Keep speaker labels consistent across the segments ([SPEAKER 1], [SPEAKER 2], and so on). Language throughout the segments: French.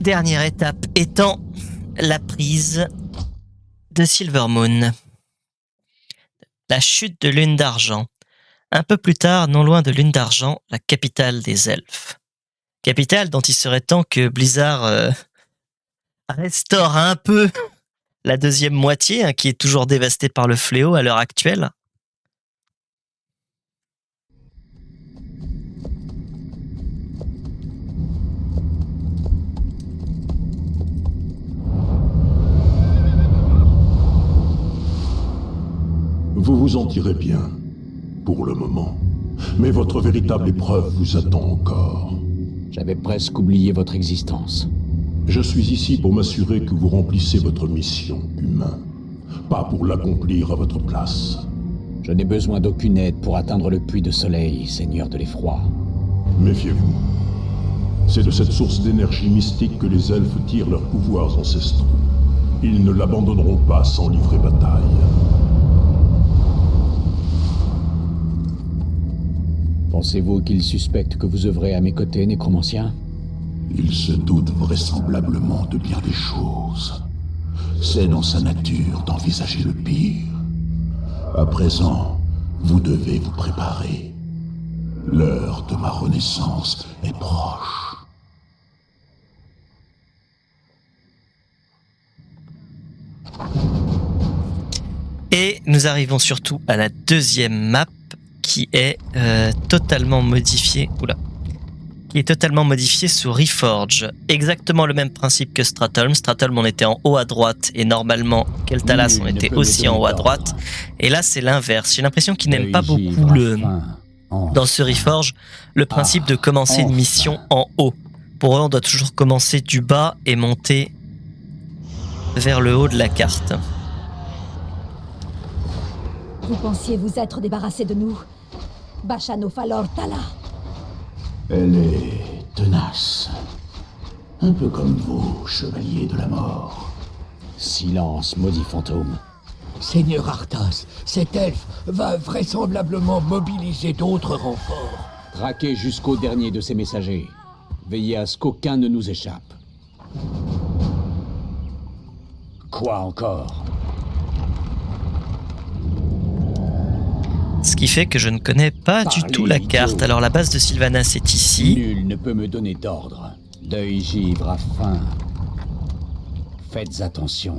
[SPEAKER 1] Dernière étape étant la prise de Silvermoon. La chute de Lune d'Argent. Un peu plus tard, non loin de Lune d'Argent, la capitale des elfes. Capitale dont il serait temps que Blizzard restaure un peu la deuxième moitié, qui est toujours dévastée par le fléau à l'heure actuelle.
[SPEAKER 2] Vous vous en tirez bien, pour le moment. Mais votre véritable épreuve vous attend encore.
[SPEAKER 3] J'avais presque oublié votre existence.
[SPEAKER 2] Je suis ici pour m'assurer que vous remplissez votre mission, humain. Pas pour l'accomplir à votre place.
[SPEAKER 3] Je n'ai besoin d'aucune aide pour atteindre le puits de soleil, seigneur de l'effroi.
[SPEAKER 2] Méfiez-vous. C'est de cette source d'énergie mystique que les elfes tirent leurs pouvoirs ancestraux. Ils ne l'abandonneront pas sans livrer bataille.
[SPEAKER 3] Pensez-vous qu'ils suspectent que vous œuvrez à mes côtés, nécromancien?
[SPEAKER 4] Il se doute vraisemblablement de bien des choses. C'est dans sa nature d'envisager le pire. À présent, vous devez vous préparer. L'heure de ma renaissance est proche.
[SPEAKER 1] Et nous arrivons surtout à la deuxième map qui est totalement modifiée. Qui est totalement modifiée sous Reforge. Exactement le même principe que Stratholme. Stratholme, on était en haut à droite et normalement, Keltalas, on était aussi en haut à droite. Et là, c'est l'inverse. J'ai l'impression qu'ils n'aiment pas beaucoup dans ce Reforge le principe de commencer une mission en haut. Pour eux, on doit toujours commencer du bas et monter vers le haut de la carte.
[SPEAKER 5] Vous pensiez vous être débarrassé de nous, Bashano Falor Tala.
[SPEAKER 4] Elle est tenace. Un peu comme vous, chevalier de la mort.
[SPEAKER 3] Silence, maudit fantôme.
[SPEAKER 6] Seigneur Arthas, cet elfe va vraisemblablement mobiliser d'autres renforts.
[SPEAKER 3] Traquez jusqu'au dernier de ces messagers. Veillez à ce qu'aucun ne nous échappe. Quoi encore?
[SPEAKER 1] Ce qui fait que je ne connais pas du tout la carte. Alors la base de Sylvanas est ici.
[SPEAKER 3] Nul ne peut me donner d'ordre. Deuil givre à faim. Faites attention.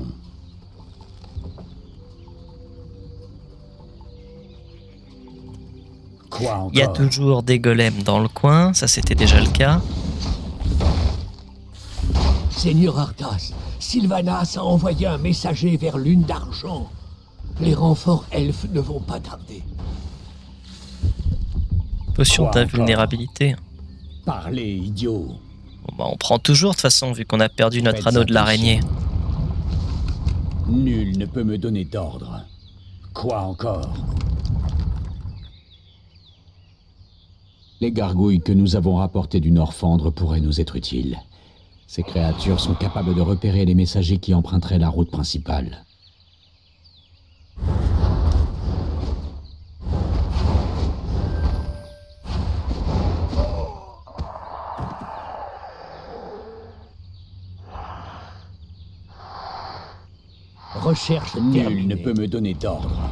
[SPEAKER 3] Quoi encore?
[SPEAKER 1] Il y a toujours des golems dans le coin, ça c'était déjà le cas.
[SPEAKER 6] Seigneur Arthas, Sylvanas a envoyé un messager vers Lune d'Argent. Les renforts elfes ne vont pas tarder.
[SPEAKER 1] Potion d'invulnérabilité.
[SPEAKER 3] Parlez, idiot.
[SPEAKER 1] Bon, bah, on prend toujours de toute façon vu qu'on a perdu notre anneau de l'araignée.
[SPEAKER 3] Nul ne peut me donner d'ordre. Quoi encore? Les gargouilles que nous avons rapportées du Nord-Fandre pourraient nous être utiles. Ces créatures sont capables de repérer les messagers qui emprunteraient la route principale.
[SPEAKER 6] Recherche
[SPEAKER 3] Nul
[SPEAKER 6] terminée.
[SPEAKER 3] ne peut me donner d'ordre.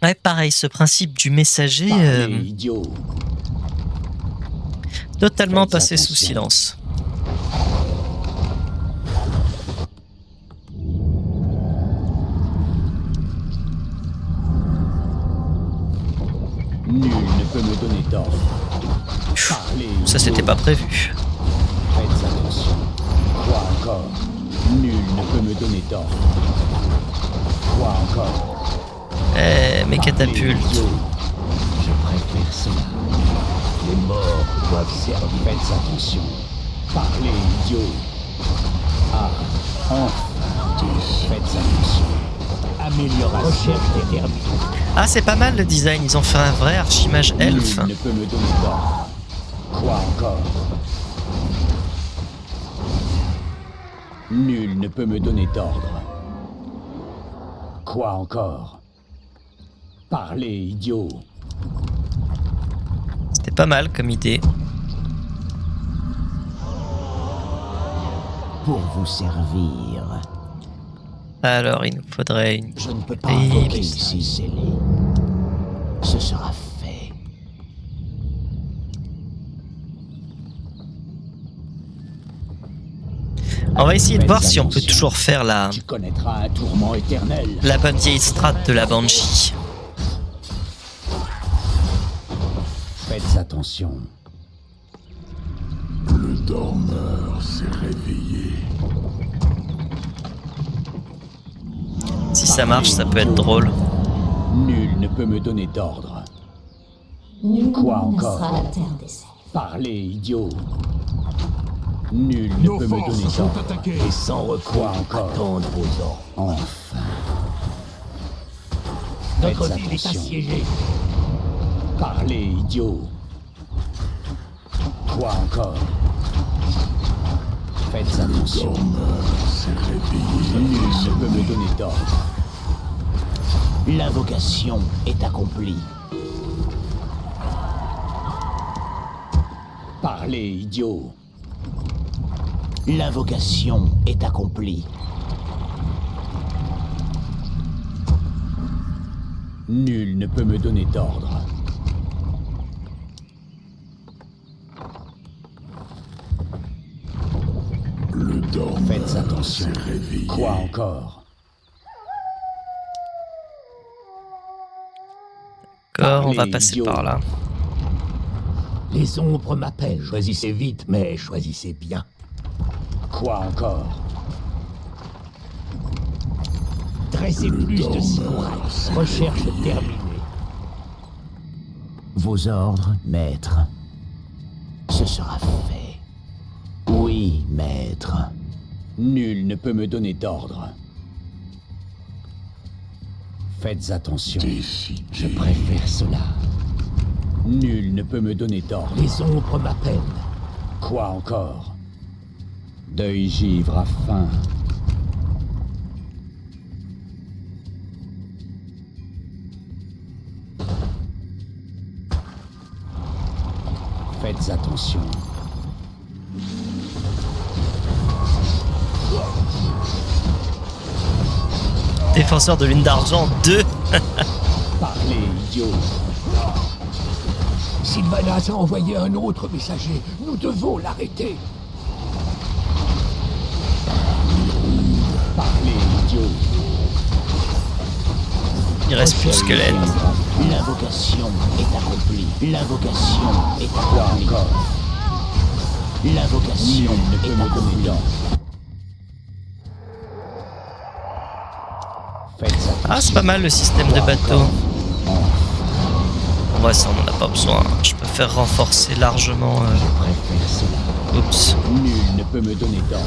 [SPEAKER 1] Ouais, pareil, ce principe du messager
[SPEAKER 3] Parlez, idiot.
[SPEAKER 1] totalement
[SPEAKER 3] Faites
[SPEAKER 1] passé sous
[SPEAKER 3] attention.
[SPEAKER 1] silence.
[SPEAKER 3] Nul ne peut me donner d'ordre. Parlez,
[SPEAKER 1] Ça c'était
[SPEAKER 3] idiot.
[SPEAKER 1] pas prévu.
[SPEAKER 3] Faites attention. Quoi encore? Nul ne peut me donner d'ordre. Quoi encore?
[SPEAKER 1] Mes catapultes.
[SPEAKER 3] Je préfère cela.
[SPEAKER 6] Les morts doivent servir.
[SPEAKER 3] Faites attention. Parlez, idiot. Ah, enfin. Faites attention.
[SPEAKER 6] Amélioration. Recherche terminée.
[SPEAKER 1] Ah, c'est pas mal le design, ils ont fait un vrai archimage elfe.
[SPEAKER 3] Nul ne peut me donner d'ordre. Quoi encore? Nul ne peut me donner d'ordre. Quoi encore? Parlez, idiot.
[SPEAKER 1] C'était pas mal comme idée.
[SPEAKER 7] pour vous servir.
[SPEAKER 1] Alors, il nous faudrait une...
[SPEAKER 7] Je ne peux pas
[SPEAKER 1] Et-
[SPEAKER 7] invoquer ici scellé. Ce sera fait.
[SPEAKER 1] On va essayer de
[SPEAKER 3] Faites
[SPEAKER 1] voir si on peut
[SPEAKER 3] attention.
[SPEAKER 1] toujours faire
[SPEAKER 3] Tu connaîtras un tourment éternel.
[SPEAKER 1] la bonne vieille strat de la Banshee.
[SPEAKER 3] Faites attention.
[SPEAKER 2] Le dormeur s'est réveillé.
[SPEAKER 1] Si ça marche, ça peut être drôle.
[SPEAKER 3] Nul ne peut me donner d'ordre.
[SPEAKER 5] Nul
[SPEAKER 3] Quoi
[SPEAKER 5] ne
[SPEAKER 3] encore
[SPEAKER 5] sera la terre des elfes.
[SPEAKER 3] Parlez, idiot. Nul ne
[SPEAKER 6] Nos
[SPEAKER 3] peut me
[SPEAKER 6] forces
[SPEAKER 3] donner
[SPEAKER 6] sont
[SPEAKER 3] d'ordre.
[SPEAKER 6] attaquées.
[SPEAKER 7] Et sans
[SPEAKER 3] Quoi
[SPEAKER 7] recours,
[SPEAKER 3] encore
[SPEAKER 7] attendre vos ordres.
[SPEAKER 3] Enfin.
[SPEAKER 6] Notre
[SPEAKER 3] Faites
[SPEAKER 6] ville est
[SPEAKER 3] attention.
[SPEAKER 6] assiégée.
[SPEAKER 3] Parlez, idiot. Quoi encore Faites attention. Nul ne peut me donner d'ordre.
[SPEAKER 7] L'invocation est accomplie.
[SPEAKER 3] Parlez, idiot.
[SPEAKER 7] L'invocation est accomplie.
[SPEAKER 3] Nul ne peut me donner d'ordre.
[SPEAKER 2] Le dormeur
[SPEAKER 3] Faites attention.
[SPEAKER 2] s'est réveillé.
[SPEAKER 3] Quoi encore
[SPEAKER 1] D'accord, on va
[SPEAKER 3] Parlez,
[SPEAKER 1] passer
[SPEAKER 3] idiot.
[SPEAKER 1] par là.
[SPEAKER 6] Les ombres m'appellent. Choisissez vite, mais choisissez bien.
[SPEAKER 3] Quoi encore
[SPEAKER 6] Dressez plus de simourailles. Recherche terminée.
[SPEAKER 7] Vos ordres, maître. Ce sera fait. Oui, maître.
[SPEAKER 3] Nul ne peut me donner d'ordre. Faites attention.
[SPEAKER 2] Décidé.
[SPEAKER 3] Je préfère cela. Nul ne peut me donner d'ordre.
[SPEAKER 6] Les ombres m'appellent.
[SPEAKER 3] Quoi encore Deuil givre à faim. Faites attention.
[SPEAKER 1] Défenseur de lune d'argent 2.
[SPEAKER 3] Parlez, idiot.
[SPEAKER 6] Sylvanas a envoyé un autre messager. Nous devons l'arrêter.
[SPEAKER 3] Parlez, idiot.
[SPEAKER 1] Il reste plus de squelette.
[SPEAKER 7] L'invocation est accomplie. L'invocation est
[SPEAKER 3] Quoi
[SPEAKER 7] accomplie.
[SPEAKER 3] encore
[SPEAKER 7] L'invocation
[SPEAKER 3] Nul ne peut
[SPEAKER 7] est
[SPEAKER 3] me donner
[SPEAKER 7] accomplie.
[SPEAKER 3] d'ordre. Faites attention.
[SPEAKER 1] Ah, c'est pas mal le système de bateau. En vrai, ça, on n'en a pas besoin. Je peux faire renforcer largement.
[SPEAKER 3] Je préfère cela.
[SPEAKER 1] Oups.
[SPEAKER 3] Nul ne peut me donner d'ordre.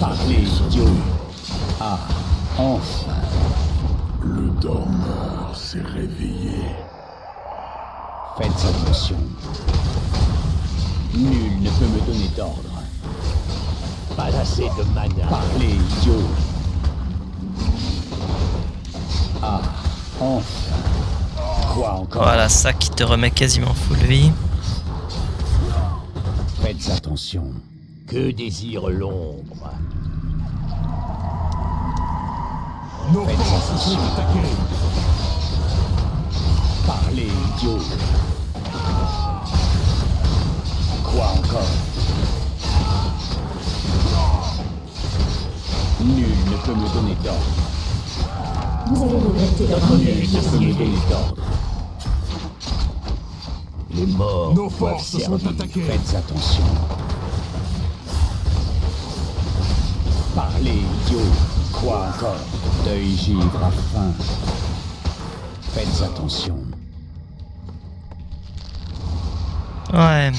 [SPEAKER 3] Parlez, idiot. Ah, enfin.
[SPEAKER 2] Le dormeur s'est réveillé.
[SPEAKER 3] Faites attention. Nul ne peut me donner d'ordre.
[SPEAKER 6] Pas assez de mana.
[SPEAKER 3] Parlez, idiot. Ah, enfin. Quoi encore
[SPEAKER 1] Voilà, ça qui te remet quasiment full vie.
[SPEAKER 3] Faites attention.
[SPEAKER 6] Que désire l'ombre?
[SPEAKER 3] Nos forces sont
[SPEAKER 6] attaquées.
[SPEAKER 3] Parlez, idiot. Quoi encore Nul ne peut me donner d'ordre.
[SPEAKER 5] Vous allez regretter
[SPEAKER 6] Notre
[SPEAKER 5] votre
[SPEAKER 6] ville
[SPEAKER 3] Nul
[SPEAKER 6] est
[SPEAKER 3] ne peut me
[SPEAKER 6] assiégée.
[SPEAKER 3] donner d'ordre.
[SPEAKER 6] Les morts
[SPEAKER 2] Nos
[SPEAKER 6] doivent
[SPEAKER 2] forces sont
[SPEAKER 6] servir.
[SPEAKER 2] attaquées.
[SPEAKER 3] Faites attention. Parlez, idiot. Quoi encore Deuil givre à faim. Faites attention.
[SPEAKER 1] Ouais.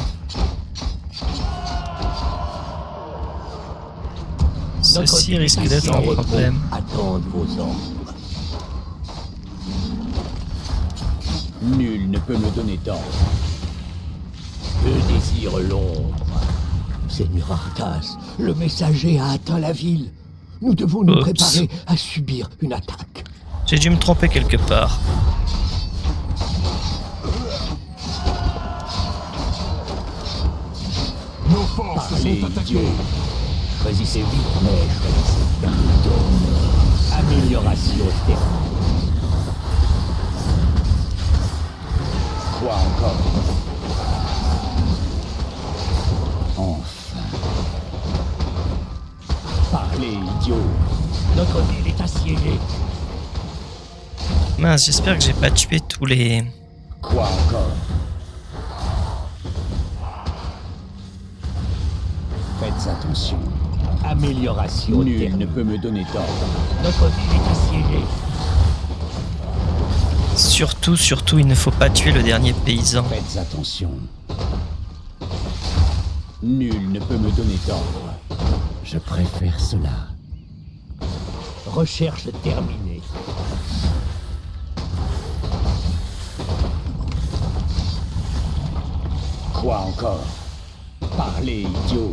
[SPEAKER 6] Notre
[SPEAKER 1] Ceci
[SPEAKER 6] ville
[SPEAKER 1] risque
[SPEAKER 6] est
[SPEAKER 1] d'être un
[SPEAKER 6] assiégée.
[SPEAKER 1] problème.
[SPEAKER 6] Attendre vos ordres.
[SPEAKER 3] Nul ne peut me donner d'ordre.
[SPEAKER 6] Que désire l'ombre? Seigneur Arthas, le messager a atteint la ville. Nous devons nous
[SPEAKER 1] Oups.
[SPEAKER 6] préparer à subir une attaque.
[SPEAKER 1] J'ai dû me tromper quelque part.
[SPEAKER 2] Nos
[SPEAKER 6] forces
[SPEAKER 3] Parlez,
[SPEAKER 6] sont attaquées.
[SPEAKER 3] idiot. Choisissez vite, mais choisissez bien. Amélioration terrestre. Quoi encore? Enfin. Parlez, idiot.
[SPEAKER 6] Notre ville est assiégée.
[SPEAKER 1] Mince, j'espère que j'ai pas tué tous les...
[SPEAKER 3] Quoi encore? Faites attention.
[SPEAKER 6] Amélioration
[SPEAKER 3] Nul
[SPEAKER 6] terrestre.
[SPEAKER 3] ne peut me donner d'ordre.
[SPEAKER 6] Notre ville est assiégée.
[SPEAKER 1] Surtout, il ne faut pas tuer le dernier paysan.
[SPEAKER 3] Faites attention. Nul ne peut me donner d'ordre. Je préfère cela.
[SPEAKER 6] Recherche terminée.
[SPEAKER 3] Quoi encore? Parlez, idiot.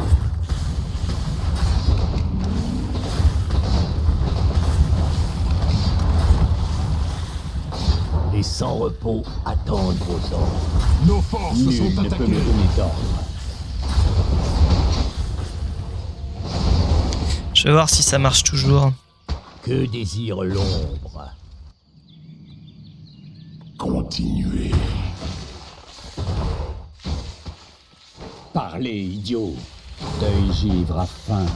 [SPEAKER 6] Les sans-repos attendent vos ordres.
[SPEAKER 2] Nos forces
[SPEAKER 3] Nul
[SPEAKER 2] sont
[SPEAKER 3] ne peut
[SPEAKER 2] attaquées.
[SPEAKER 3] me donner d'ordre.
[SPEAKER 1] Je vais voir si ça marche toujours.
[SPEAKER 6] Que désire l'ombre?
[SPEAKER 4] Continuez.
[SPEAKER 3] Parlez, idiot. Deuil givre à faim.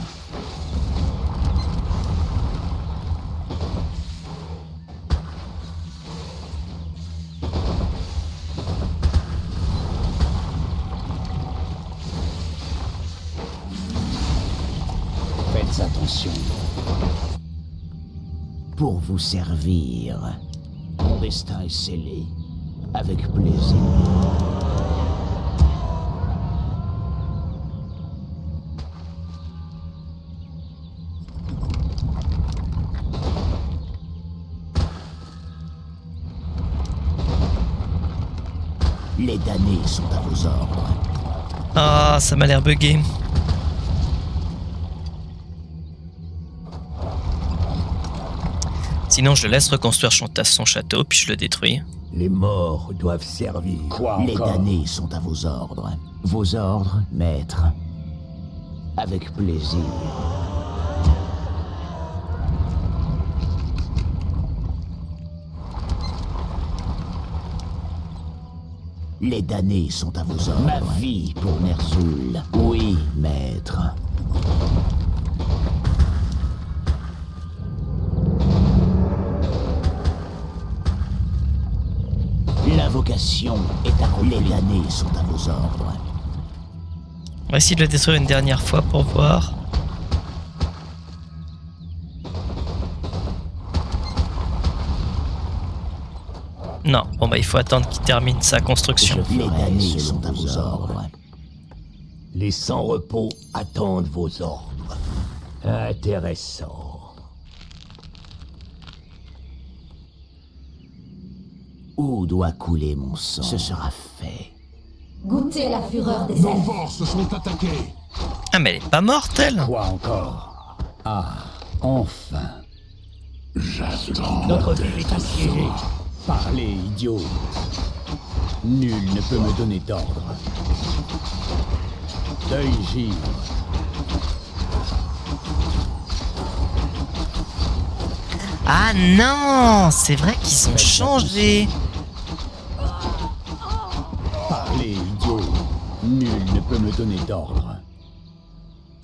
[SPEAKER 3] Faites attention.
[SPEAKER 7] Pour vous servir. Mon destin est scellé. Avec plaisir. Les damnés sont à vos ordres.
[SPEAKER 1] Ah, ça m'a l'air bugué. Sinon, je laisse reconstruire son château, puis je le détruis.
[SPEAKER 6] Les morts doivent servir.
[SPEAKER 3] Quoi
[SPEAKER 7] Les
[SPEAKER 3] encore?
[SPEAKER 7] damnés sont à vos ordres. Vos ordres, maître. Avec plaisir. Les damnés sont à vos ordres. Ma vie pour Ner'zhul. Oui, maître. L'invocation est accomplie. Les damnés sont à vos ordres.
[SPEAKER 1] On va essayer de le détruire une dernière fois pour voir. Non, bon bah il faut attendre qu'il termine sa construction.
[SPEAKER 7] Les damnés sont à vos ordres.
[SPEAKER 6] Les sans-repos attendent vos ordres. Intéressant.
[SPEAKER 7] Où doit couler mon sang? Ce sera fait.
[SPEAKER 5] Goûtez la fureur des
[SPEAKER 2] Nos
[SPEAKER 5] elfes.
[SPEAKER 2] forces sont attaquées.
[SPEAKER 1] Ah mais elle est pas morte elle.
[SPEAKER 3] Quoi encore? Ah, enfin.
[SPEAKER 4] J'attends.
[SPEAKER 6] Notre ville est assiégée.
[SPEAKER 3] Parlez, idiot. Nul ne peut me donner d'ordre. Deuil givre.
[SPEAKER 1] Ah non, c'est vrai qu'ils ont changé.
[SPEAKER 3] Parlez, idiot. Nul ne peut me donner d'ordre.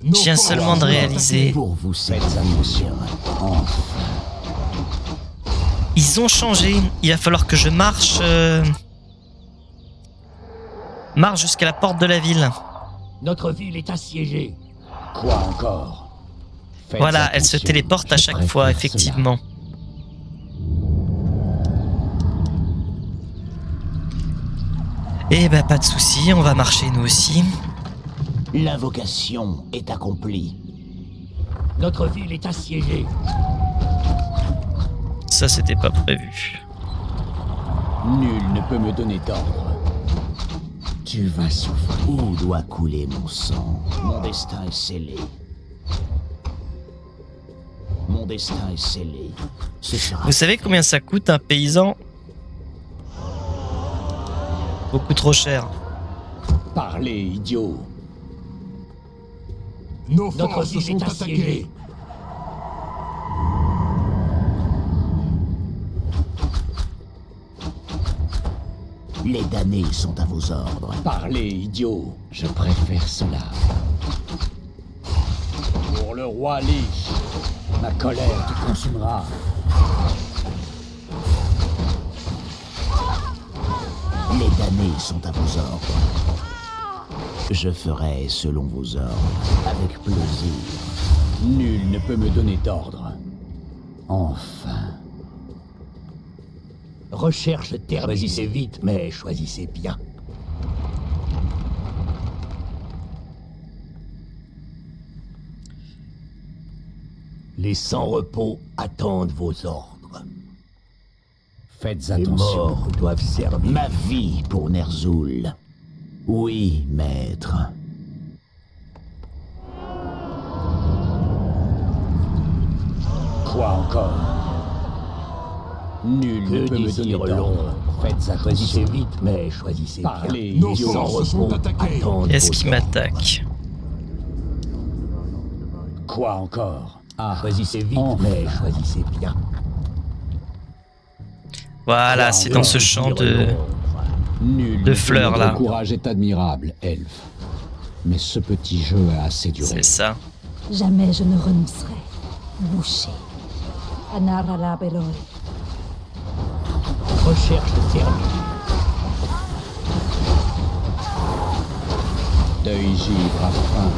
[SPEAKER 2] Nos
[SPEAKER 1] Je viens
[SPEAKER 2] forces
[SPEAKER 1] seulement de
[SPEAKER 2] sont
[SPEAKER 1] réaliser.
[SPEAKER 7] Pour vous
[SPEAKER 3] Faites
[SPEAKER 7] servir.
[SPEAKER 3] attention. Enfin.
[SPEAKER 1] Ils ont changé. Il va falloir que je marche... marche jusqu'à la porte de la ville.
[SPEAKER 6] Notre ville est assiégée.
[SPEAKER 3] Quoi encore? Faites
[SPEAKER 1] Voilà, elle se
[SPEAKER 3] attention.
[SPEAKER 1] téléporte à
[SPEAKER 3] Je
[SPEAKER 1] chaque
[SPEAKER 3] préfère
[SPEAKER 1] fois,
[SPEAKER 3] cela.
[SPEAKER 1] effectivement. Eh ben, pas de souci, on va marcher nous aussi.
[SPEAKER 7] L'invocation est accomplie.
[SPEAKER 6] Notre ville est assiégée.
[SPEAKER 1] Ça, c'était pas prévu.
[SPEAKER 3] Nul ne peut me donner d'ordre. Tu vas souffrir.
[SPEAKER 7] Où doit couler mon sang? Mon destin est scellé. Mon destin est scellé. Ce sera
[SPEAKER 1] Vous savez combien ça coûte un paysan? Beaucoup trop cher.
[SPEAKER 3] Parlez, idiot.
[SPEAKER 2] Nos
[SPEAKER 6] Notre
[SPEAKER 2] forces
[SPEAKER 6] ville
[SPEAKER 2] sont
[SPEAKER 6] est assiégée.
[SPEAKER 2] attaquées.
[SPEAKER 7] Les damnés sont à vos ordres.
[SPEAKER 3] Parlez, idiot. Je préfère cela. Pour le roi Lich, ma colère te consumera.
[SPEAKER 7] Les damnés sont à vos ordres. Je ferai selon vos ordres, avec plaisir.
[SPEAKER 3] Nul ne peut me donner d'ordre. Enfin.
[SPEAKER 6] Recherche terminée. Choisissez vite, mais choisissez bien. Les sans-repos attendent vos ordres.
[SPEAKER 3] Faites
[SPEAKER 6] Les
[SPEAKER 3] attention.
[SPEAKER 6] morts doivent servir.
[SPEAKER 7] Ma vie pour Ner'zhul. Oui, maître.
[SPEAKER 3] Quoi encore? Nul ne
[SPEAKER 6] Que
[SPEAKER 3] peut me donner
[SPEAKER 6] désire
[SPEAKER 3] d'ordre.
[SPEAKER 6] l'ombre?
[SPEAKER 3] Faites
[SPEAKER 6] Choisissez
[SPEAKER 3] attention.
[SPEAKER 6] vite, mais choisissez
[SPEAKER 3] Parlez,
[SPEAKER 6] bien.
[SPEAKER 2] Nos
[SPEAKER 6] Les
[SPEAKER 3] idiot.
[SPEAKER 2] forces sont
[SPEAKER 6] sans-repos
[SPEAKER 2] attaquées.
[SPEAKER 6] attendent
[SPEAKER 1] Qu'est-ce
[SPEAKER 6] vos
[SPEAKER 1] qui
[SPEAKER 6] ordres.
[SPEAKER 1] m'attaque?
[SPEAKER 3] Quoi encore? Ah,
[SPEAKER 6] Choisissez vite,
[SPEAKER 3] enfin.
[SPEAKER 6] mais choisissez bien.
[SPEAKER 1] Voilà, c'est dans ce champ de...
[SPEAKER 3] Nul
[SPEAKER 1] de
[SPEAKER 3] ne
[SPEAKER 1] fleurs,
[SPEAKER 3] peut-
[SPEAKER 1] là.
[SPEAKER 3] Votre courage est admirable, elfe. Mais ce petit jeu a assez duré.
[SPEAKER 1] C'est ça.
[SPEAKER 5] Jamais je ne renoncerai. Boucher. Anarala Beloi.
[SPEAKER 6] Recherche terminée.
[SPEAKER 3] Deuil givre à fin.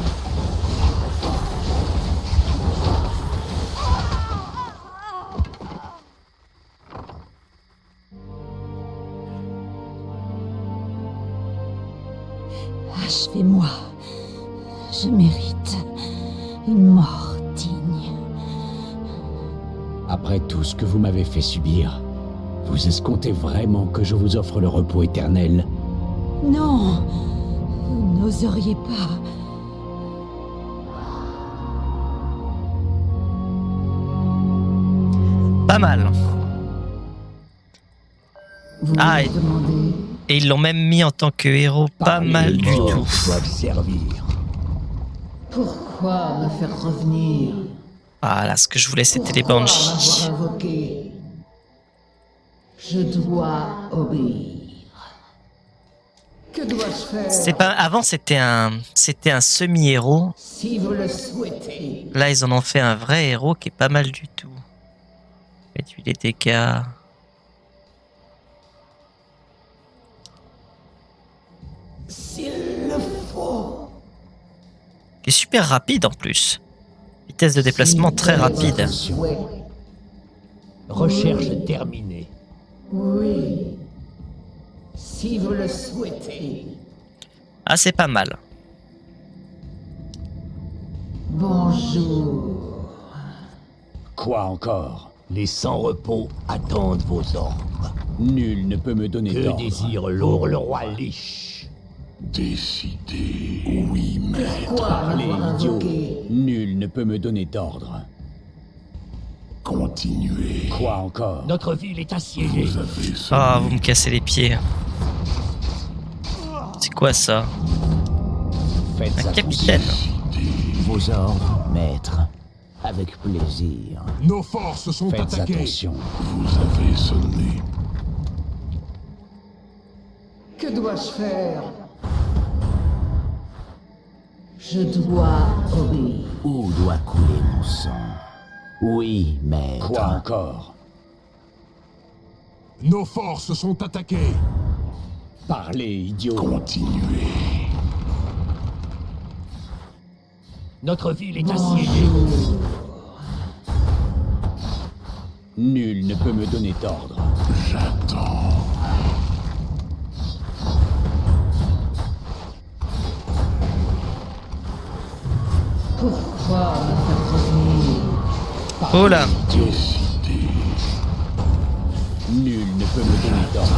[SPEAKER 5] Achevez-moi. Je mérite une mort digne.
[SPEAKER 3] Après tout ce que vous m'avez fait subir, vous escomptez vraiment que je vous offre le repos éternel?
[SPEAKER 5] Non, vous n'oseriez pas.
[SPEAKER 1] Pas mal.
[SPEAKER 5] Vous
[SPEAKER 1] Ah,
[SPEAKER 5] me demandez.
[SPEAKER 1] Et ils l'ont même mis en tant que héros. Pas
[SPEAKER 3] Parlez,
[SPEAKER 1] mal du
[SPEAKER 3] morts.
[SPEAKER 1] tout.
[SPEAKER 6] Doivent servir.
[SPEAKER 8] Pourquoi me faire revenir?
[SPEAKER 1] Ah là, ce que je voulais, c'était les
[SPEAKER 8] Pourquoi
[SPEAKER 1] Banshees.
[SPEAKER 8] m'avoir invoqué? Je dois obéir. Que dois-je faire?
[SPEAKER 1] C'est pas... Avant, c'était un semi-héros.
[SPEAKER 8] Si vous le souhaitez.
[SPEAKER 1] Là, ils en ont fait un vrai héros qui est pas mal du tout. Réduit les dégâts.
[SPEAKER 8] S'il le faut.
[SPEAKER 1] Qui est super rapide en plus. Vitesse de déplacement très rapide.
[SPEAKER 8] Souhait.
[SPEAKER 6] Recherche terminée.
[SPEAKER 8] Oui. Si vous le souhaitez.
[SPEAKER 1] Ah, c'est pas mal.
[SPEAKER 8] Bonjour.
[SPEAKER 3] Quoi encore?
[SPEAKER 6] Les sans-repos attendent vos ordres.
[SPEAKER 3] Nul ne peut me donner
[SPEAKER 6] Que
[SPEAKER 3] d'ordre.
[SPEAKER 6] désire l'ombre? Pour le roi Lich.
[SPEAKER 4] Décidez, oui, maître.
[SPEAKER 8] Pourquoi
[SPEAKER 3] Parlez,
[SPEAKER 8] m'avoir
[SPEAKER 3] idiot.
[SPEAKER 8] invoqué?
[SPEAKER 3] Nul ne peut me donner d'ordre.
[SPEAKER 4] Continuez.
[SPEAKER 3] Quoi encore?
[SPEAKER 6] Notre ville est assiégée.
[SPEAKER 4] Vous avez
[SPEAKER 1] Ah,
[SPEAKER 4] sonné.
[SPEAKER 1] vous me cassez les pieds. C'est quoi ça?
[SPEAKER 3] Faites
[SPEAKER 1] Un
[SPEAKER 3] attention.
[SPEAKER 1] capitaine.
[SPEAKER 7] Vos ordres, maître. Avec plaisir.
[SPEAKER 2] Nos forces sont
[SPEAKER 3] Faites
[SPEAKER 2] attaquées.
[SPEAKER 3] attention.
[SPEAKER 4] Vous avez sonné.
[SPEAKER 8] Que dois-je faire? Je dois obéir.
[SPEAKER 7] Où doit couler mon sang? Oui, maître.
[SPEAKER 3] Quoi encore?
[SPEAKER 2] Nos forces sont attaquées.
[SPEAKER 3] Parlez, idiot.
[SPEAKER 4] Continuez.
[SPEAKER 6] Notre ville est assiégée.
[SPEAKER 3] Nul ne peut me donner d'ordre.
[SPEAKER 4] J'attends.
[SPEAKER 8] Pourquoi me faire revenir?
[SPEAKER 1] Oh là.
[SPEAKER 4] Décidez.
[SPEAKER 3] Nul ne peut me donner d'ordre.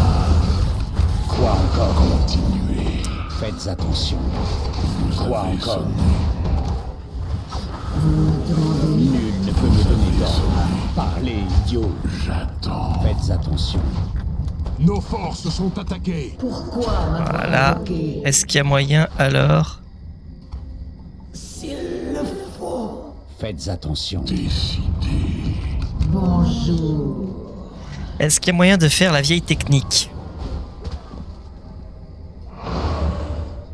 [SPEAKER 3] Quoi encore?
[SPEAKER 4] Continuez.
[SPEAKER 3] Faites attention.
[SPEAKER 4] Vous
[SPEAKER 3] Quoi
[SPEAKER 4] avez
[SPEAKER 3] encore?
[SPEAKER 4] sonné.
[SPEAKER 3] Nul ne peut me donner d'ordre. Parlez, idiot.
[SPEAKER 4] J'attends.
[SPEAKER 3] Faites attention.
[SPEAKER 2] Nos forces sont attaquées.
[SPEAKER 8] Pourquoi m'avoir
[SPEAKER 1] Voilà.
[SPEAKER 8] invoqué?
[SPEAKER 1] Est-ce qu'il y a moyen alors?
[SPEAKER 8] S'il le
[SPEAKER 3] Faites attention.
[SPEAKER 4] Décidé.
[SPEAKER 8] Bonjour.
[SPEAKER 1] Est-ce qu'il y a moyen de faire la vieille technique?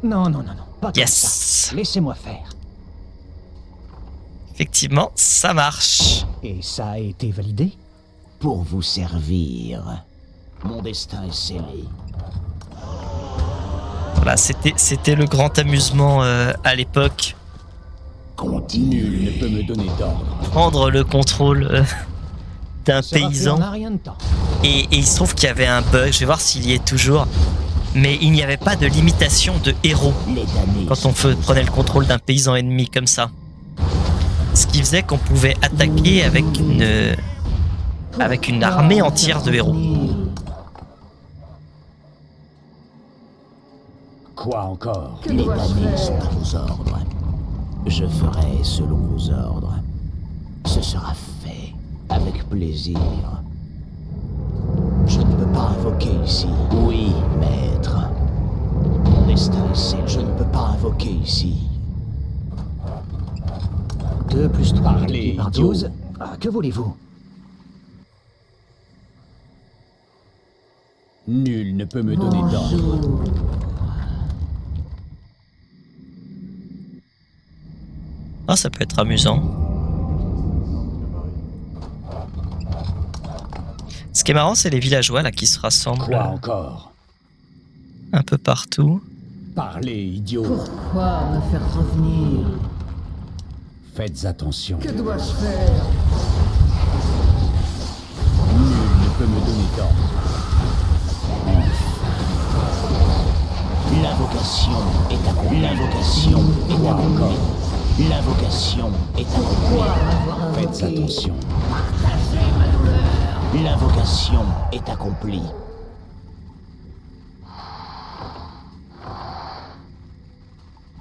[SPEAKER 9] Non, non, non, non. Pas comme
[SPEAKER 1] Yes.
[SPEAKER 9] ça. Laissez-moi faire.
[SPEAKER 1] Effectivement, ça marche.
[SPEAKER 9] Et ça a été validé?
[SPEAKER 7] Pour vous servir. Mon destin est scellé.
[SPEAKER 1] Voilà, c'était le grand amusement à l'époque.
[SPEAKER 3] Nul ne peut me donner d'ordre.
[SPEAKER 1] Prendre le contrôle d'un
[SPEAKER 9] Séraphin
[SPEAKER 1] paysan.
[SPEAKER 9] n'a rien de temps.
[SPEAKER 1] Et il se trouve qu'il y avait un bug, je vais voir s'il y est toujours. Mais il n'y avait pas de limitation de héros
[SPEAKER 7] Les damnés
[SPEAKER 1] quand on prenait le contrôle d'un paysan ennemi comme ça. Ce qui faisait qu'on pouvait attaquer avec une armée entière de héros.
[SPEAKER 3] Quoi encore?
[SPEAKER 8] Que
[SPEAKER 7] Les
[SPEAKER 8] dois-je
[SPEAKER 7] damnés sont
[SPEAKER 8] faire?
[SPEAKER 7] à vos ordres. Je ferai selon vos ordres. Ce sera fait avec plaisir. Je ne peux pas invoquer ici. Oui, maître. Mon destin est scellé. Je ne peux pas invoquer ici.
[SPEAKER 9] 2 plus 3
[SPEAKER 3] Parlez,
[SPEAKER 9] multiplié par
[SPEAKER 3] idiot.
[SPEAKER 9] 12. Ah, que voulez-vous?
[SPEAKER 3] Nul ne peut me donner d'ordre.
[SPEAKER 8] Bonjour.
[SPEAKER 1] Ah, ça peut être amusant. Ce qui est marrant, c'est les villageois là qui se rassemblent
[SPEAKER 3] Quoi encore?
[SPEAKER 1] un peu partout.
[SPEAKER 3] Parlez, idiot.
[SPEAKER 8] Pourquoi me faire revenir?
[SPEAKER 3] Faites attention.
[SPEAKER 8] Que dois-je faire?
[SPEAKER 3] Nul ne peut me donner d'ordre.
[SPEAKER 7] L'invocation est accomplie. L'invocation est
[SPEAKER 3] Quoi
[SPEAKER 7] accomplie.
[SPEAKER 3] encore?
[SPEAKER 7] L'invocation est accomplie.
[SPEAKER 8] Pourquoi m'avoir
[SPEAKER 3] Faites
[SPEAKER 8] invoqué?
[SPEAKER 3] attention.
[SPEAKER 7] L'invocation est accomplie.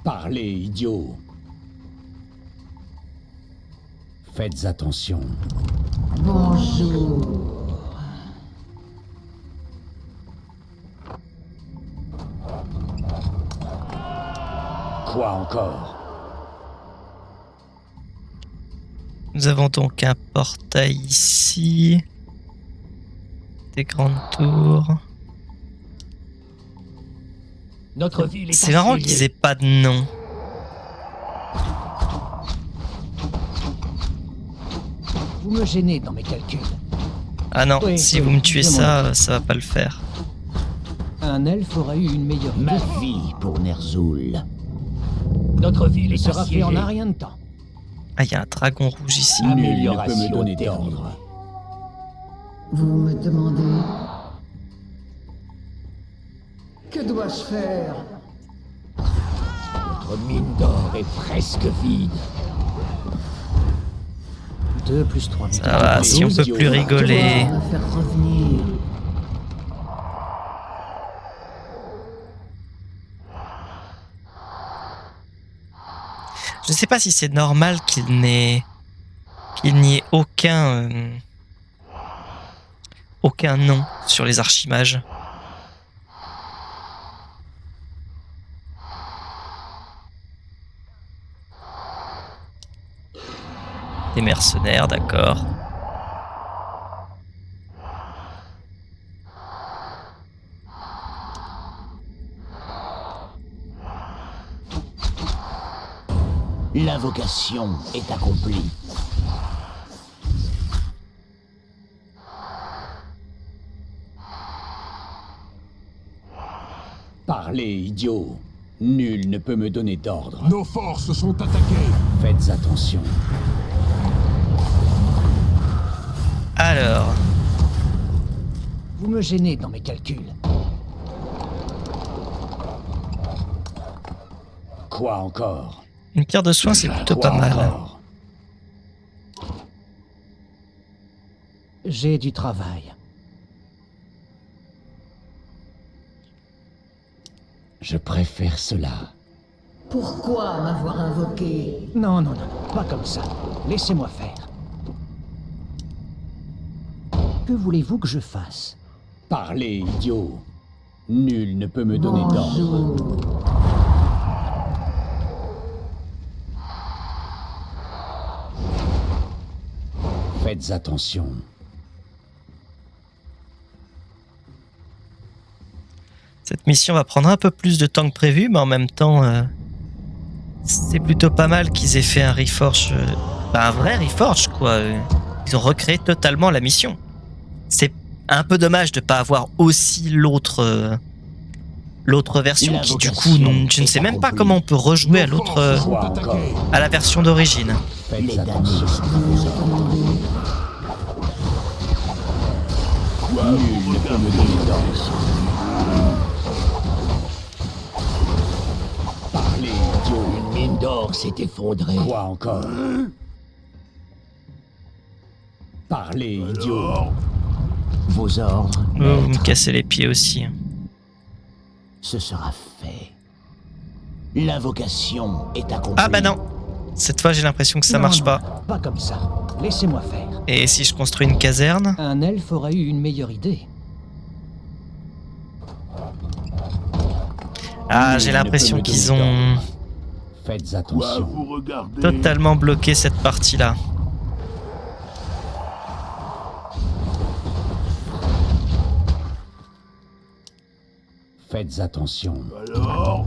[SPEAKER 3] Parlez, idiot. Faites attention.
[SPEAKER 8] Bonjour.
[SPEAKER 3] Quoi encore?
[SPEAKER 1] Nous avons donc un portail ici. Des grandes tours.
[SPEAKER 9] Notre ville est
[SPEAKER 1] C'est marrant
[SPEAKER 9] assiégée.
[SPEAKER 1] qu'ils aient pas de nom.
[SPEAKER 9] Vous me gênez dans mes calculs.
[SPEAKER 1] Ah non,
[SPEAKER 9] Oui,
[SPEAKER 1] si
[SPEAKER 9] oui,
[SPEAKER 1] vous me tuez
[SPEAKER 9] c'est
[SPEAKER 1] ça, ça va pas le faire.
[SPEAKER 9] Un elfe aurait eu une meilleure
[SPEAKER 7] Ma
[SPEAKER 9] idée.
[SPEAKER 7] vie pour Ner'zhul.
[SPEAKER 9] Notre ville est
[SPEAKER 6] Séraphin
[SPEAKER 9] assiégée.
[SPEAKER 6] en
[SPEAKER 9] a rien de temps.
[SPEAKER 1] Ah, il y a un dragon rouge ici.
[SPEAKER 3] Nul ne peut
[SPEAKER 6] Amélioration
[SPEAKER 3] me donner
[SPEAKER 6] terminée.
[SPEAKER 3] d'ordre.
[SPEAKER 8] Vous me demandez? Que dois-je faire?
[SPEAKER 6] Notre mine d'or est presque vide.
[SPEAKER 9] 2 plus 3
[SPEAKER 1] Ça va, si on peut plus rigoler.
[SPEAKER 8] Pourquoi me faire revenir?
[SPEAKER 1] Je sais pas si c'est normal qu'il n'y ait aucun nom sur les archimages. Des mercenaires, d'accord.
[SPEAKER 7] L'invocation est accomplie.
[SPEAKER 3] Parlez, idiot. Nul ne peut me donner d'ordre.
[SPEAKER 2] Nos forces sont attaquées.
[SPEAKER 3] Faites attention.
[SPEAKER 1] Alors,
[SPEAKER 9] Vous me gênez dans mes calculs.
[SPEAKER 3] Quoi encore?
[SPEAKER 1] une pierre de soin, c'est plutôt
[SPEAKER 3] Quoi
[SPEAKER 1] pas mal.
[SPEAKER 3] encore?
[SPEAKER 9] J'ai du travail.
[SPEAKER 3] Je préfère cela.
[SPEAKER 8] Pourquoi m'avoir invoqué?
[SPEAKER 9] Non, non, non, non, pas comme ça. Laissez-moi faire. Que voulez-vous que je fasse?
[SPEAKER 3] Parlez, idiot. Nul ne peut me donner d'ordre.
[SPEAKER 8] Bonjour.
[SPEAKER 3] Faites attention.
[SPEAKER 1] Cette mission va prendre un peu plus de temps que prévu, mais en même temps, c'est plutôt pas mal qu'ils aient fait un Reforge, un vrai Reforge, quoi. Ils ont recréé totalement la mission. C'est un peu dommage de pas avoir aussi l'autre version, qui du coup, je ne sais même pas comment on peut rejouer à l'autre, à la version d'origine.
[SPEAKER 7] Les damnés sont à vos ordres.
[SPEAKER 4] Nul ne peut me donner d'ordre.
[SPEAKER 3] Parlez, idiot.
[SPEAKER 6] Une mine d'or s'est effondrée.
[SPEAKER 3] Quoi encore? Parlez, idiot.
[SPEAKER 7] Vos ordres,
[SPEAKER 1] Oh, vous me
[SPEAKER 7] maître.
[SPEAKER 1] cassez les pieds aussi.
[SPEAKER 7] Ce sera fait. L'invocation est accomplie.
[SPEAKER 1] Ah bah non. Cette fois, j'ai l'impression que ça marche pas.
[SPEAKER 9] Pas comme ça. Laissez-moi faire.
[SPEAKER 1] Et si je construis une caserne?
[SPEAKER 9] Un elfe aurait eu une meilleure idée.
[SPEAKER 1] Ah, j'ai l'impression qu'ils ont
[SPEAKER 3] Faites
[SPEAKER 2] Quoi
[SPEAKER 3] attention.
[SPEAKER 2] vous regardez?
[SPEAKER 1] totalement bloqué cette partie-là.
[SPEAKER 3] Faites attention.
[SPEAKER 2] Alors,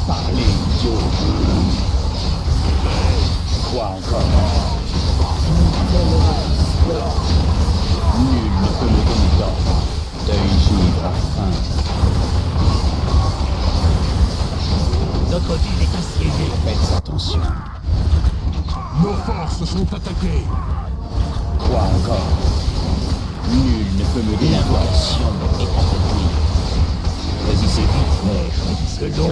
[SPEAKER 3] Parlez, idiot. Quoi encore? Nul ne peut me donner d'ordre. Deuil givre à faim.
[SPEAKER 6] Notre ville est assiégée.
[SPEAKER 3] Faites attention.
[SPEAKER 2] nos forces sont attaquées.
[SPEAKER 3] Quoi encore? Nul ne peut me donner d'ordre.
[SPEAKER 7] L'invocation est accomplie.
[SPEAKER 3] Choisissez vite.
[SPEAKER 6] Mais choisissez donc.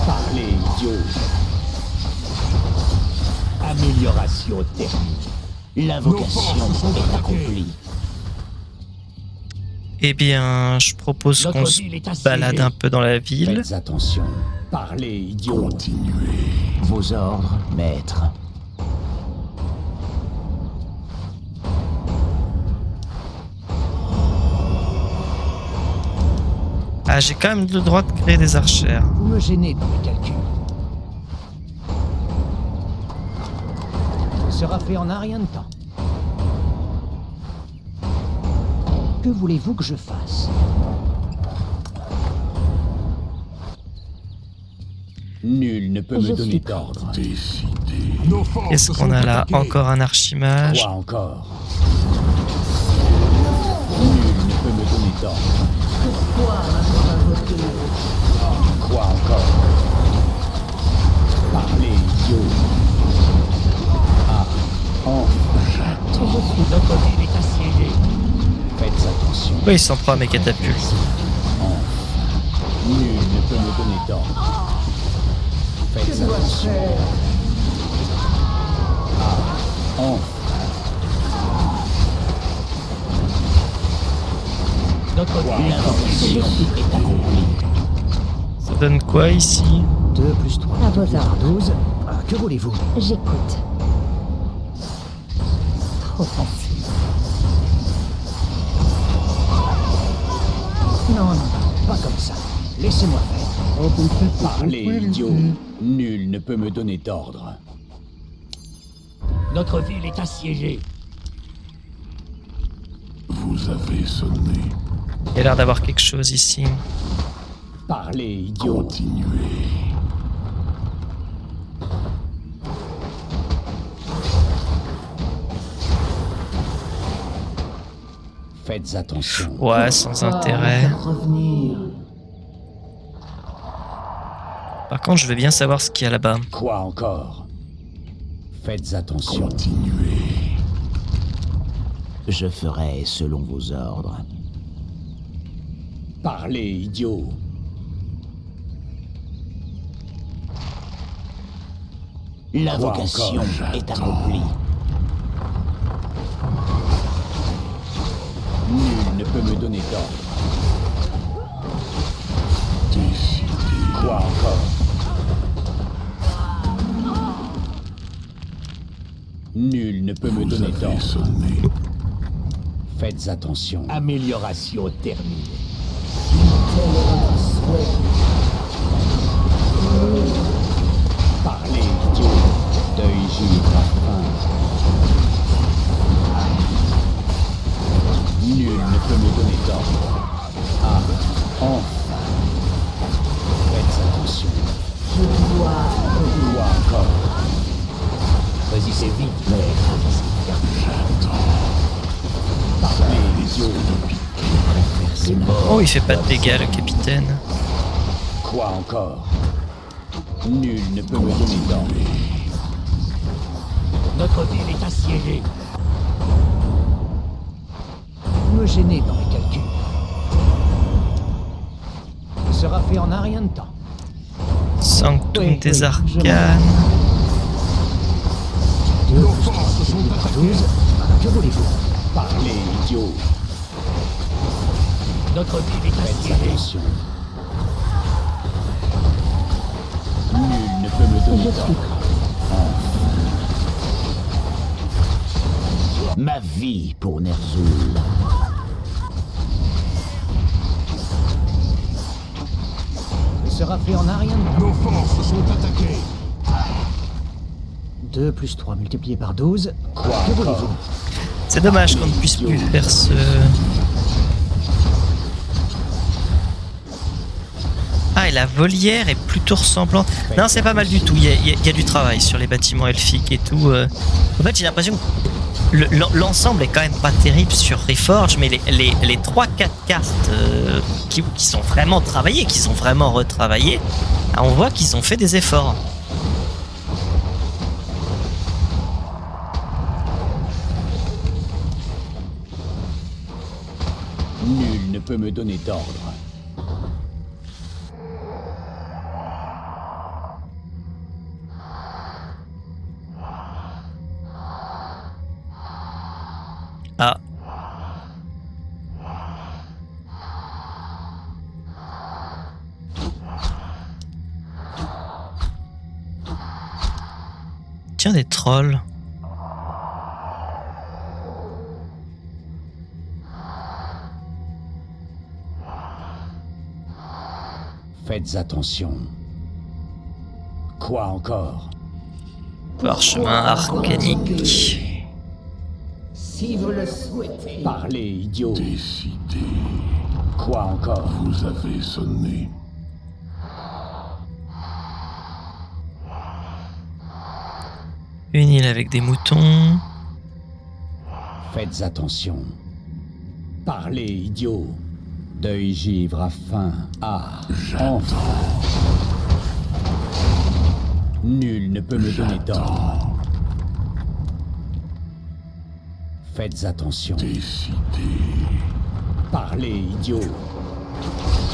[SPEAKER 3] Parlez, idiot.
[SPEAKER 6] Amélioration thermique.
[SPEAKER 7] L'invocation
[SPEAKER 2] Nos forces sont
[SPEAKER 7] est
[SPEAKER 2] attaquées.
[SPEAKER 7] accomplie.
[SPEAKER 1] Eh bien, je propose
[SPEAKER 6] Notre
[SPEAKER 1] qu'on se
[SPEAKER 6] ville est assiégée.
[SPEAKER 1] balade un peu dans la ville.
[SPEAKER 3] Faites attention. Parlez, idiot.
[SPEAKER 4] Continuez.
[SPEAKER 7] Vos ordres, maître.
[SPEAKER 1] Ah, j'ai quand même le droit de créer des archères.
[SPEAKER 9] Vous me gênez dans mes calculs. Ce sera fait en un rien de temps. Que voulez-vous que je fasse?
[SPEAKER 3] Nul ne peut me donner d'ordre.
[SPEAKER 4] Décidez.
[SPEAKER 2] Nos forces
[SPEAKER 1] Qu'est-ce qu'on
[SPEAKER 2] sont
[SPEAKER 1] a là?
[SPEAKER 2] attaquées.
[SPEAKER 1] Encore un archimage.
[SPEAKER 3] Quoi encore? Nul ne peut me donner d'ordre.
[SPEAKER 8] Pourquoi m'avoir invoqué?
[SPEAKER 3] Quoi encore? Parlez, idiot. Ah, enfin.
[SPEAKER 6] Notre ville est assiégée.
[SPEAKER 3] Faites attention.
[SPEAKER 1] Pourquoi il s'en prend à mes catapultes?
[SPEAKER 3] Nul ne peut me donner d'ordre.
[SPEAKER 8] Que
[SPEAKER 3] Faites
[SPEAKER 8] dois-je
[SPEAKER 3] attention.
[SPEAKER 8] faire?
[SPEAKER 3] Enfin.
[SPEAKER 6] Notre ville
[SPEAKER 7] L'invocation est accomplie.
[SPEAKER 1] Ça donne quoi ici?
[SPEAKER 9] 2 plus 3.
[SPEAKER 5] À vos ordres.
[SPEAKER 9] 12. Ah, que voulez-vous?
[SPEAKER 5] J'écoute.
[SPEAKER 9] Trop facile. Non, non, non, pas comme ça. Laissez-moi faire.
[SPEAKER 3] Parlez, idiot. Nul ne peut me donner d'ordre.
[SPEAKER 6] Notre ville est assiégée.
[SPEAKER 4] Vous avez sonné.
[SPEAKER 1] Il y a l'air d'avoir quelque chose ici.
[SPEAKER 3] Parlez, idiot.
[SPEAKER 4] Continuez.
[SPEAKER 3] Faites attention.
[SPEAKER 1] Ouais, sans
[SPEAKER 8] Pourquoi
[SPEAKER 1] intérêt.
[SPEAKER 8] me faire revenir?
[SPEAKER 1] Par contre, je veux bien savoir ce qu'il y a là-bas.
[SPEAKER 3] Quoi encore? Faites attention.
[SPEAKER 4] Continuez.
[SPEAKER 7] Je ferai selon vos ordres.
[SPEAKER 3] Parlez, idiot.
[SPEAKER 7] L'invocation
[SPEAKER 4] encore?
[SPEAKER 7] est accomplie.
[SPEAKER 3] Nul ne peut me donner d'ordre.
[SPEAKER 4] Décidez.
[SPEAKER 3] Quoi encore? Nul ne peut me
[SPEAKER 4] Vous
[SPEAKER 3] donner
[SPEAKER 4] avez
[SPEAKER 3] d'ordre.
[SPEAKER 4] sonné.
[SPEAKER 3] Faites attention.
[SPEAKER 6] Amélioration terminée.
[SPEAKER 8] Quel est votre souhait?
[SPEAKER 3] Parlez, idiot. Deuil givre à fin. Nul ne peut me donner d'ordre. Ah, enfin. Faites attention.
[SPEAKER 8] Je dois
[SPEAKER 3] Quoi encore? Résistez vite, mais... Parlez, idiot. C'est mort.
[SPEAKER 1] Oh, il fait pas de dégâts, le capitaine.
[SPEAKER 3] Quoi encore? Nul ne peut me donner d'ordre.
[SPEAKER 6] Notre ville est assiégée.
[SPEAKER 9] Vous me gênez dans mes calculs. Ce sera fait en un rien de temps.
[SPEAKER 1] Sanctum
[SPEAKER 9] Oui,
[SPEAKER 1] des
[SPEAKER 9] oui, je
[SPEAKER 1] Arcanes.
[SPEAKER 9] 2 plus 3 multiplié par 12. Que voulez-vous?
[SPEAKER 3] Parlez, idiot.
[SPEAKER 6] Notre ville est
[SPEAKER 3] Faites
[SPEAKER 6] assiégée.
[SPEAKER 3] attention. Nul ne peut me donner d'ordre.
[SPEAKER 7] Ma vie pour Ner'zhul.
[SPEAKER 9] Ce sera fait en un rien de temps.
[SPEAKER 6] Nos forces sont attaquées.
[SPEAKER 9] 2 plus 3 multiplié par 12.
[SPEAKER 3] Quoi
[SPEAKER 9] Que
[SPEAKER 3] encore?
[SPEAKER 9] voulez-vous?
[SPEAKER 1] C'est dommage qu'on ne puisse plus faire ce... Ah, et la volière est plutôt ressemblante. Non, c'est pas mal du tout. Il y a du travail sur les bâtiments elfiques et tout. En fait, j'ai l'impression que l'ensemble est quand même pas terrible sur Reforged, mais les 3-4 cartes qui sont vraiment travaillées, qui sont vraiment retravaillées, on voit qu'ils ont fait des efforts.
[SPEAKER 3] Nul ne peut me donner d'ordre.
[SPEAKER 1] Ah. Tiens, des trolls.
[SPEAKER 3] Faites attention. Quoi encore?
[SPEAKER 1] Parchemin arcanique.
[SPEAKER 8] Si vous le souhaitez.
[SPEAKER 3] Parlez, idiot.
[SPEAKER 2] Décidez.
[SPEAKER 3] Quoi encore?
[SPEAKER 2] Vous avez sonné.
[SPEAKER 1] Une île avec des moutons.
[SPEAKER 3] Faites attention. Parlez, idiot. Deuil givre à fin. Ah, enfin. Nul ne peut me donner d'ordre. Faites attention.
[SPEAKER 2] Décidez.
[SPEAKER 3] Parlez, idiot.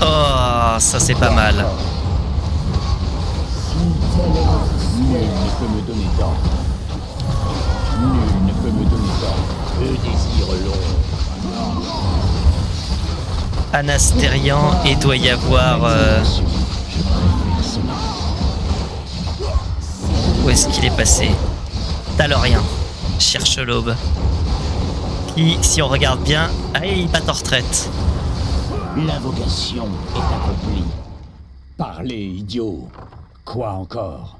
[SPEAKER 1] Oh, ça c'est pas mal.
[SPEAKER 3] Nul ne peut me donner d'ordre. Nul ne peut me donner d'ordre.
[SPEAKER 6] Le désir long.
[SPEAKER 1] Anastérian, et doit y avoir...
[SPEAKER 3] Attention. Je préfère cela.
[SPEAKER 1] Où est-ce qu'il est passé? Talorien. Cherche l'aube. Qui, si on regarde bien... Ah, il bat en retraite.
[SPEAKER 7] L'invocation est accomplie.
[SPEAKER 3] Parlez, idiot. Quoi encore?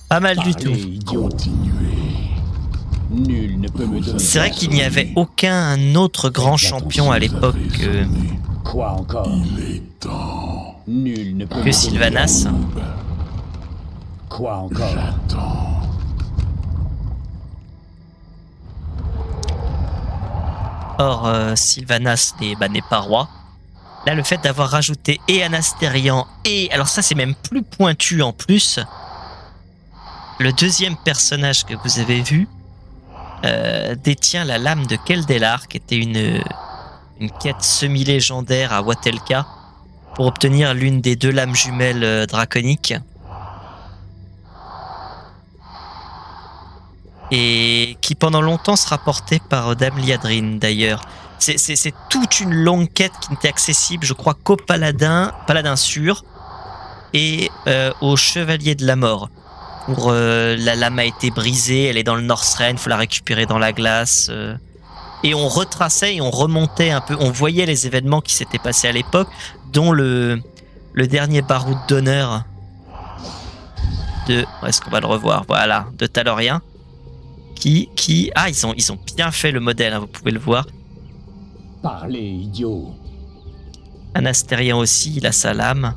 [SPEAKER 1] Pas mal du
[SPEAKER 3] Parlez,
[SPEAKER 1] tout.
[SPEAKER 3] idiot.
[SPEAKER 2] Continuez.
[SPEAKER 3] Nul ne peut me donner
[SPEAKER 1] C'est vrai
[SPEAKER 3] d'ordre.
[SPEAKER 1] qu'il n'y avait aucun autre grand champion à l'époque
[SPEAKER 2] Vous avez sonné.
[SPEAKER 3] Quoi encore?
[SPEAKER 2] Il est temps.
[SPEAKER 3] Nul ne peut me
[SPEAKER 1] que
[SPEAKER 3] donner
[SPEAKER 1] Sylvanas.
[SPEAKER 3] d'ordre. Quoi encore?
[SPEAKER 2] J'attends.
[SPEAKER 1] Or, Sylvanas n'est pas roi. Là, le fait d'avoir rajouté et Anastérian et... Alors ça, c'est même plus pointu en plus. Le deuxième personnage que vous avez vu détient la lame de Keldelar, qui était une quête semi-légendaire à Watelka pour obtenir l'une des 2 lames jumelles draconiques. Et qui pendant longtemps sera portée par Dame Liadrine d'ailleurs. C'est toute une longue quête qui n'était accessible, je crois, qu'au paladin sûr, et au chevalier de la mort. Pour la lame a été brisée, elle est dans le Northrend, il faut la récupérer dans la glace. Et on retraçait et on remontait un peu, on voyait les événements qui s'étaient passés à l'époque, dont le dernier baroud d'honneur. de... Est-ce qu'on va le revoir? Voilà, de Talorien. Ah, ils ont bien fait le modèle, hein, vous pouvez le voir.
[SPEAKER 3] Parlez, idiot.
[SPEAKER 1] Un astérien aussi, il a sa lame.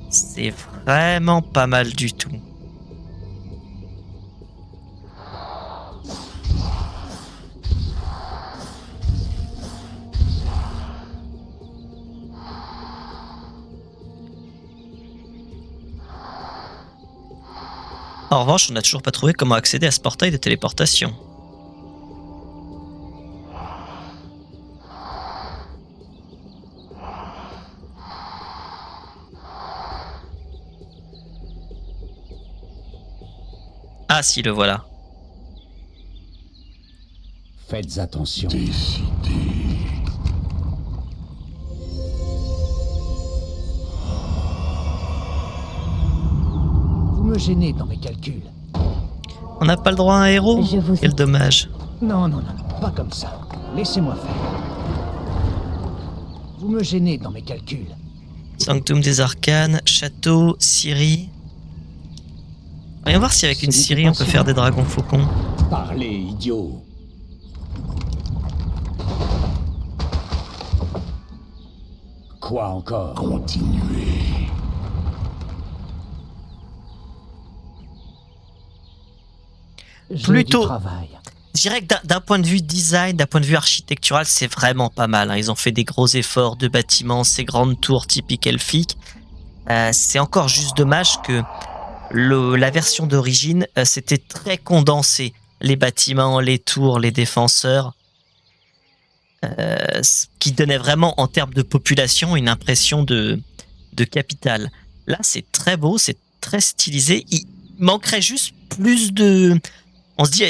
[SPEAKER 1] C'est vraiment pas mal du tout. En revanche, on n'a toujours pas trouvé comment accéder à ce portail de téléportation. Ah si, le voilà.
[SPEAKER 3] Faites attention.
[SPEAKER 4] Décidé.
[SPEAKER 9] Vous me gênez dans mes calculs.
[SPEAKER 1] On n'a pas le droit à un héros?
[SPEAKER 5] Je vous
[SPEAKER 1] Quel dommage.
[SPEAKER 9] Non, non, non, non, pas comme ça. Laissez-moi faire. Vous me gênez dans mes calculs.
[SPEAKER 1] Sanctum des Arcanes, Château, Scierie. Voyons voir si avec une Scierie on peut faire des dragons faucons.
[SPEAKER 3] Parlez, idiot. Quoi encore?
[SPEAKER 4] Continuez.
[SPEAKER 1] Plutôt.
[SPEAKER 9] Du travail.
[SPEAKER 1] Je dirais que d'un point de vue design, d'un point de vue architectural, c'est vraiment pas mal, hein. Ils ont fait des gros efforts de bâtiments, ces grandes tours typiques elfiques. C'est encore juste dommage que la version d'origine, c'était très condensé. Les bâtiments, les tours, les défenseurs. Ce qui donnait vraiment, en termes de population, une impression de capitale. Là, c'est très beau, c'est très stylisé. Il manquerait juste plus de... On se dit,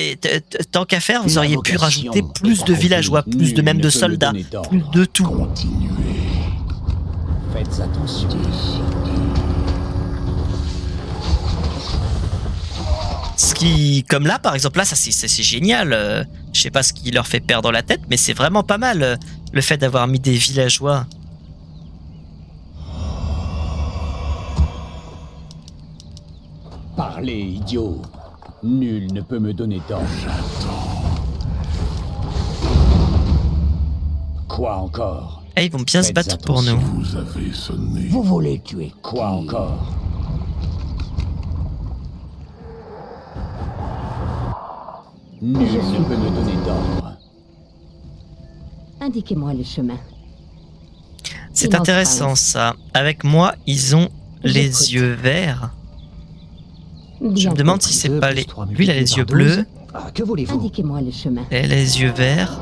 [SPEAKER 1] tant qu'à faire, vous auriez pu rajouter plus de villageois, plus de même de soldats, plus de tout.
[SPEAKER 4] Continuez.
[SPEAKER 3] Faites attention.
[SPEAKER 1] Ce qui, comme là, par exemple, là, ça c'est génial. Je sais pas ce qui leur fait perdre la tête, mais c'est vraiment pas mal le fait d'avoir mis des villageois.
[SPEAKER 3] Parlez, idiot. Nul ne peut me donner d'ordre. Quoi encore?
[SPEAKER 1] Eh, ils vont bien se battre pour nous.
[SPEAKER 4] Vous avez sonné.
[SPEAKER 6] Vous voulez tuer
[SPEAKER 3] Quoi encore? Nul ne peut me donner d'ordre.
[SPEAKER 5] Indiquez-moi le chemin.
[SPEAKER 1] C'est
[SPEAKER 5] Silence,
[SPEAKER 1] intéressant
[SPEAKER 5] Prince.
[SPEAKER 1] ça. Avec moi, ils ont les
[SPEAKER 5] J'écoute.
[SPEAKER 1] yeux verts. Je
[SPEAKER 5] Bien
[SPEAKER 1] me demande
[SPEAKER 5] compris.
[SPEAKER 1] si c'est
[SPEAKER 9] Deux
[SPEAKER 1] pas
[SPEAKER 9] plus
[SPEAKER 1] les...
[SPEAKER 9] trois
[SPEAKER 1] Lui, il a les
[SPEAKER 9] multiplié
[SPEAKER 1] yeux
[SPEAKER 9] par 12.
[SPEAKER 1] bleus
[SPEAKER 9] Ah, que voulez-vous?
[SPEAKER 5] Indiquez-moi le chemin.
[SPEAKER 1] et les yeux verts.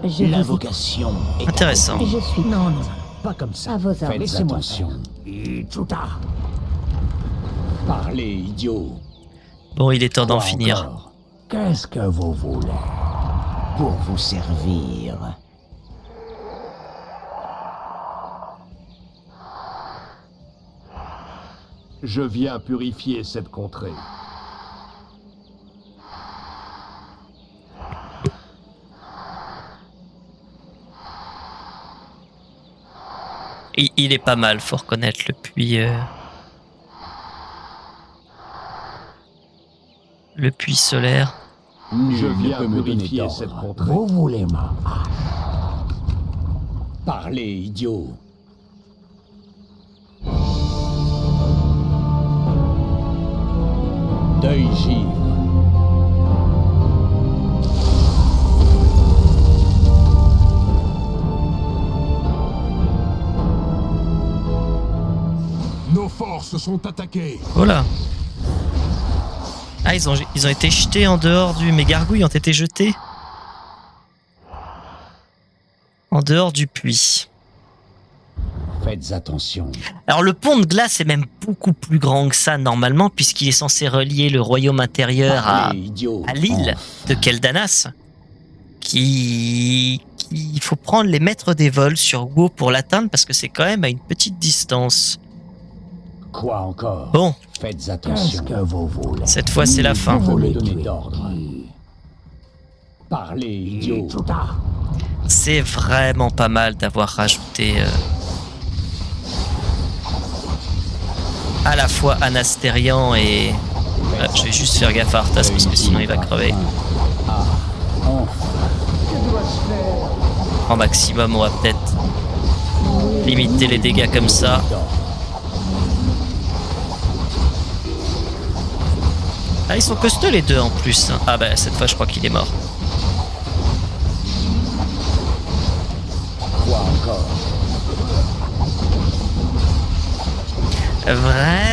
[SPEAKER 5] Je vous
[SPEAKER 7] L'invocation est
[SPEAKER 1] Intéressant.
[SPEAKER 5] écoute. Je suis
[SPEAKER 9] Non, non, non, pas comme ça.
[SPEAKER 5] à vos ordres.
[SPEAKER 3] Faites
[SPEAKER 9] Laissez-moi
[SPEAKER 3] attention.
[SPEAKER 6] Itsuta.
[SPEAKER 3] Parlez, idiot.
[SPEAKER 1] Bon, il est temps d'en
[SPEAKER 3] Quoi
[SPEAKER 1] finir.
[SPEAKER 3] encore?
[SPEAKER 6] Qu'est-ce que vous voulez?
[SPEAKER 7] pour vous servir.
[SPEAKER 2] Je viens purifier cette contrée.
[SPEAKER 1] Il est pas mal, faut reconnaître le puits. Le puits solaire.
[SPEAKER 3] Nul
[SPEAKER 2] Je
[SPEAKER 3] ne
[SPEAKER 2] viens
[SPEAKER 3] peut me donner
[SPEAKER 2] purifier cette
[SPEAKER 3] d'ordre.
[SPEAKER 2] contrée.
[SPEAKER 6] Vous voulez ma hache?
[SPEAKER 3] Parlez, idiot. Deuil givre.
[SPEAKER 2] Nos forces sont attaquées.
[SPEAKER 1] Voilà. Ah, ils ont été jetés en dehors du... Mes gargouilles ont été jetées en dehors du puits.
[SPEAKER 3] Faites attention.
[SPEAKER 1] Alors le pont de glace est même beaucoup plus grand que ça normalement, puisqu'il est censé relier le royaume intérieur
[SPEAKER 3] Parlez, idiot.
[SPEAKER 1] à l'île de Keldanas. Il faut prendre les maîtres des vols sur WoW pour l'atteindre, parce que c'est quand même à une petite distance.
[SPEAKER 3] Quoi encore?
[SPEAKER 1] Bon,
[SPEAKER 3] Faites
[SPEAKER 6] Qu'est-ce
[SPEAKER 3] attention.
[SPEAKER 6] que vous voulez?
[SPEAKER 1] cette fois c'est la fin.
[SPEAKER 3] Vous
[SPEAKER 6] voulez
[SPEAKER 3] me donnez
[SPEAKER 6] tuer
[SPEAKER 3] d'ordre.
[SPEAKER 6] qui?
[SPEAKER 3] Parlez, idiot.
[SPEAKER 6] Itsuta.
[SPEAKER 1] C'est vraiment pas mal d'avoir rajouté... à la fois Anastérian et... je vais juste faire gaffe à Arthas parce que sinon il va crever. En maximum, on va peut-être limiter les dégâts comme ça. Ah, ils sont costauds les deux en plus. Ah bah cette fois je crois qu'il est mort.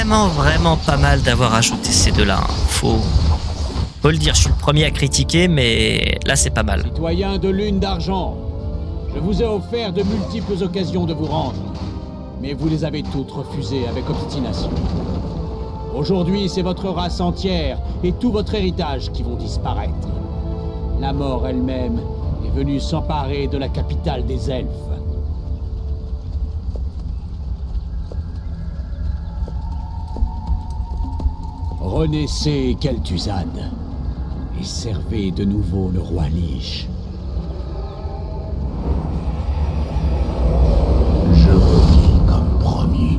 [SPEAKER 1] Vraiment pas mal d'avoir ajouté ces deux-là. Faut le dire, je suis le premier à critiquer, mais là c'est pas mal.
[SPEAKER 3] Citoyens de Lune d'Argent, je vous ai offert de multiples occasions de vous rendre, mais vous les avez toutes refusées avec obstination. Aujourd'hui, c'est votre race entière et tout votre héritage qui vont disparaître. La mort elle-même est venue s'emparer de la capitale des elfes. Renaissez Kel'Thuzad et servez de nouveau le roi Lich.
[SPEAKER 4] Je revis comme promis.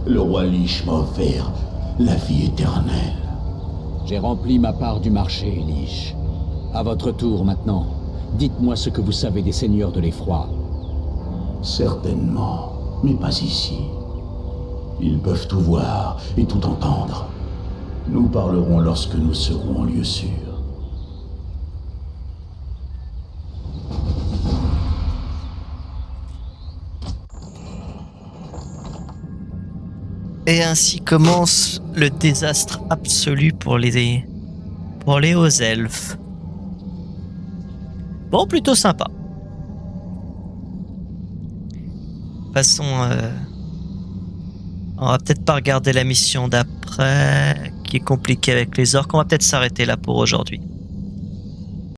[SPEAKER 4] Le roi Lich m'a offert la vie éternelle.
[SPEAKER 3] J'ai rempli ma part du marché, Lich. À votre tour maintenant, dites-moi ce que vous savez des seigneurs de l'effroi.
[SPEAKER 4] Certainement, mais pas ici. Ils peuvent tout voir et tout entendre. Nous parlerons lorsque nous serons en lieu sûr.
[SPEAKER 1] Et ainsi commence le désastre absolu pour les hauts elfes. Bon, plutôt sympa. Passons... on va peut-être pas regarder la mission d'après, qui est compliquée avec les orques. On va peut-être s'arrêter là pour aujourd'hui.